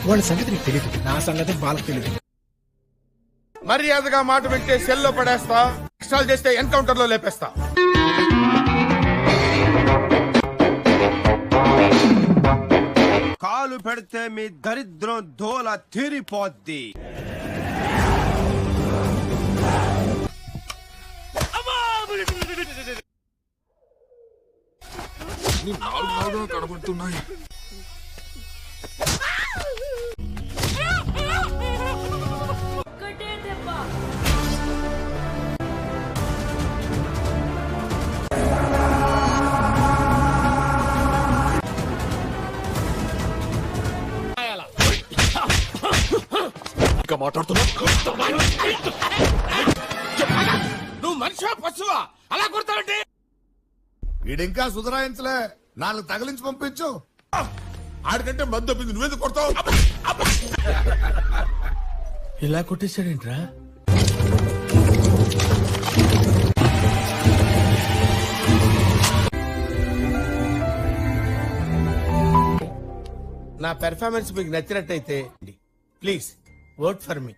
వాళ్ళ సంగతి నీకు తెలియదు, నా సంగతి వాళ్ళకి తెలియదు. మర్యాదగా మాట వింటే సెల్లో పడేస్తా, ఎక్స్ట్రాల్ చేస్తే ఎన్కౌంటర్ లో లేపేస్తా. కాలు పెడితే మీ దరిద్రం దోల తీరిపోద్ది. కనబడుతున్నాయి. మాట్లాడుతున్నా నువ్వు మనిషివా పశువా అలా కొడతావంటే? వీడింకా సుధరాయించలే, నాలుగు తగిలించి పంపించు. ఆడికంటే మద్దు తప్పింది, నువ్వెందుకు కొడతావు? ఇలా కొట్టేశాడేంట్రా? నా పెర్ఫార్మెన్స్ మీకు నచ్చినట్టయితే ప్లీజ్ ఓట్ ఫర్ మీ.